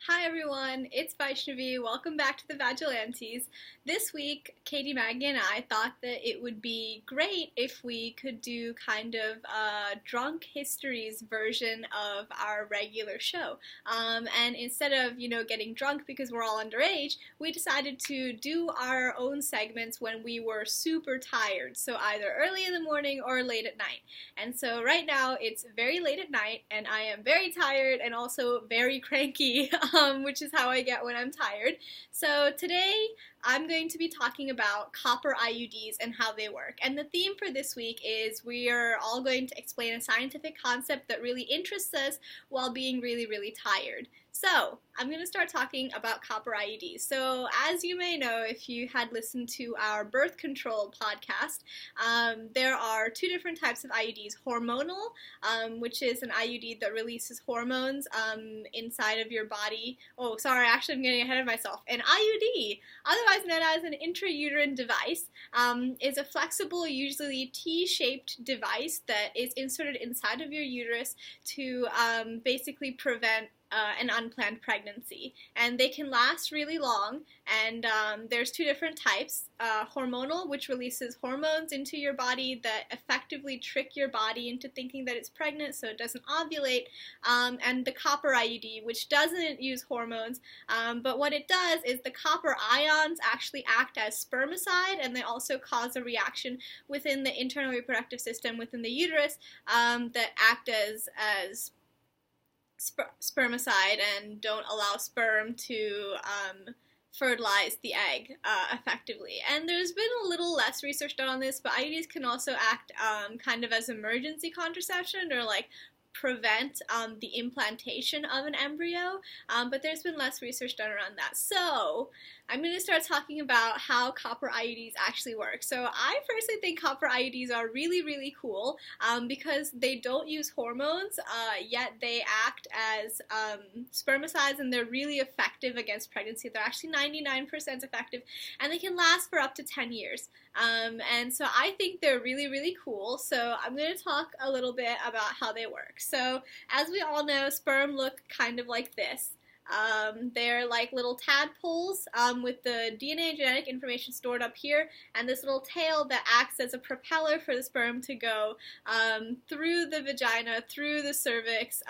Hi everyone, it's Vaishnavi. Welcome back to the Vagilantes. This week, Katie, Maggie, and I thought that it would be great if we could do kind of a drunk histories version of our regular show. And instead of, getting drunk because we're all underage, we decided to do our own segments when we were super tired. So either early in the morning or late at night. And so right now it's very late at night and I am very tired and also very cranky. Which is how I get when I'm tired. So today I'm going to be talking about copper IUDs and how they work. And the theme for this week is we are all going to explain a scientific concept that really interests us while being really, really tired. So, I'm going to start talking about copper IUDs. So, as you may know, if you had listened to our birth control podcast, there are two different types of IUDs. Hormonal, which is an IUD that releases hormones inside of your body. Oh, sorry, actually I'm getting ahead of myself. An IUD, otherwise known as an intrauterine device, is a flexible, usually T-shaped device that is inserted inside of your uterus to basically prevent an unplanned pregnancy. And they can last really long, and there's two different types. Hormonal, which releases hormones into your body that effectively trick your body into thinking that it's pregnant so it doesn't ovulate, and the copper IUD, which doesn't use hormones, but what it does is the copper ions actually act as spermicide, and they also cause a reaction within the internal reproductive system within the uterus that act as spermicide and don't allow sperm to fertilize the egg effectively. And there's been a little less research done on this, but IUDs can also act kind of as emergency contraception or like prevent the implantation of an embryo, but there's been less research done around that. So I'm going to start talking about how copper IUDs actually work. So I personally think copper IUDs are really, really cool because they don't use hormones, yet they act as spermicides, and they're really effective against pregnancy. They're actually 99% effective, and they can last for up to 10 years. And so I think they're really, really cool. So I'm going to talk a little bit about how they work. So as we all know, sperm look kind of like this. They're like little tadpoles with the DNA and genetic information stored up here, and this little tail that acts as a propeller for the sperm to go through the vagina, through the cervix,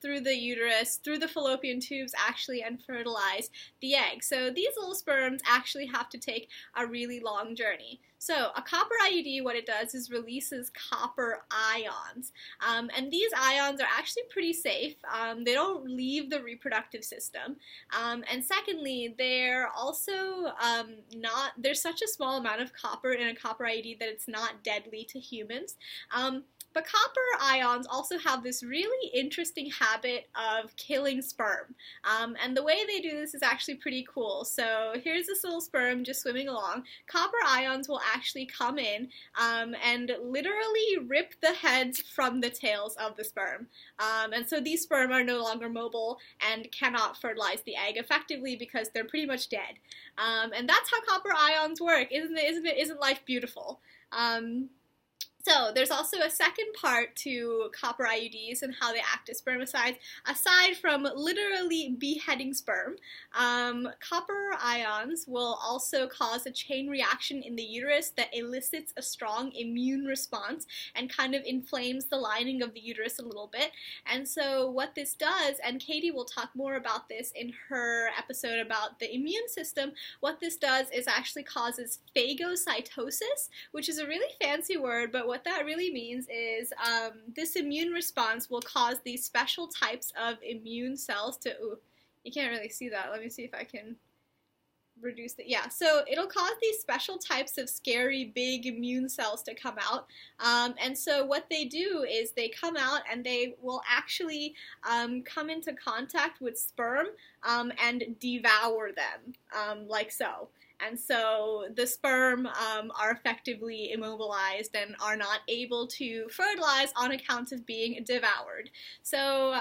through the uterus, through the fallopian tubes actually, and fertilize the egg. So these little sperms actually have to take a really long journey. So a copper IUD, what it does is releases copper ions, and these ions are actually pretty safe. They don't leave the reproductive system, and secondly, they're also there's such a small amount of copper in a copper IUD that it's not deadly to humans. But copper ions also have this really interesting habit of killing sperm. And the way they do this is actually pretty cool. So here's this little sperm just swimming along. Copper ions will actually come in and literally rip the heads from the tails of the sperm. And so these sperm are no longer mobile and cannot fertilize the egg effectively because they're pretty much dead. And that's how copper ions work. Isn't life beautiful? So there's also a second part to copper IUDs and how they act as spermicides. Aside from literally beheading sperm, copper ions will also cause a chain reaction in the uterus that elicits a strong immune response and kind of inflames the lining of the uterus a little bit. And so what this does, and Katie will talk more about this in her episode about the immune system, what this does is actually causes phagocytosis, which is a really fancy word, but what that really means is this immune response will cause these special types of immune cells to, ooh, you can't really see that. Let me see if I can reduce it. Yeah, so it'll cause these special types of scary big immune cells to come out. And so what they do is they come out and they will actually come into contact with sperm and devour them, like so. And so the sperm are effectively immobilized and are not able to fertilize on account of being devoured. So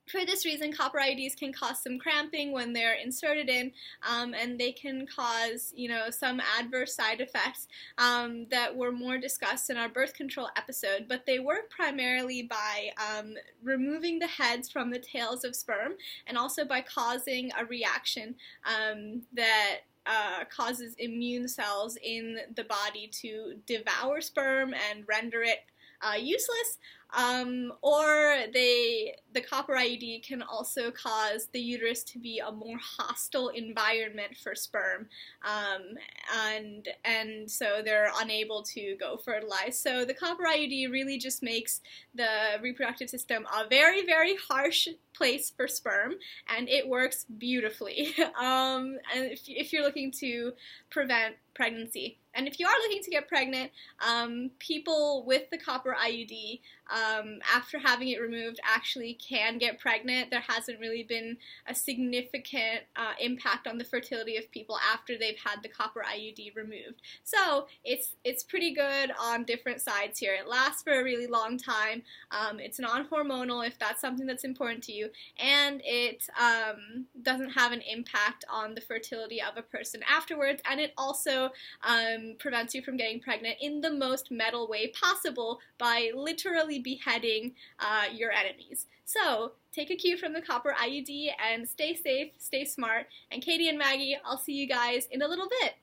For this reason, copper IUDs can cause some cramping when they're inserted in, and they can cause, some adverse side effects that were more discussed in our birth control episode. But they work primarily by removing the heads from the tails of sperm, and also by causing a reaction that causes immune cells in the body to devour sperm and render it useless, or the copper IUD can also cause the uterus to be a more hostile environment for sperm, and so they're unable to go fertilize. So the copper IUD really just makes the reproductive system a very, very harsh place for sperm, and it works beautifully. And if you're looking to prevent pregnancy. And if you are looking to get pregnant, people with the copper IUD, after having it removed, actually can get pregnant. There hasn't really been a significant impact on the fertility of people after they've had the copper IUD removed. So it's pretty good on different sides here. It lasts for a really long time. It's non-hormonal if that's something that's important to you, and it doesn't have an impact on the fertility of a person afterwards, and it also prevents you from getting pregnant in the most metal way possible by literally beheading your enemies. So take a cue from the copper IUD and stay safe, stay smart, and Katie and Maggie, I'll see you guys in a little bit.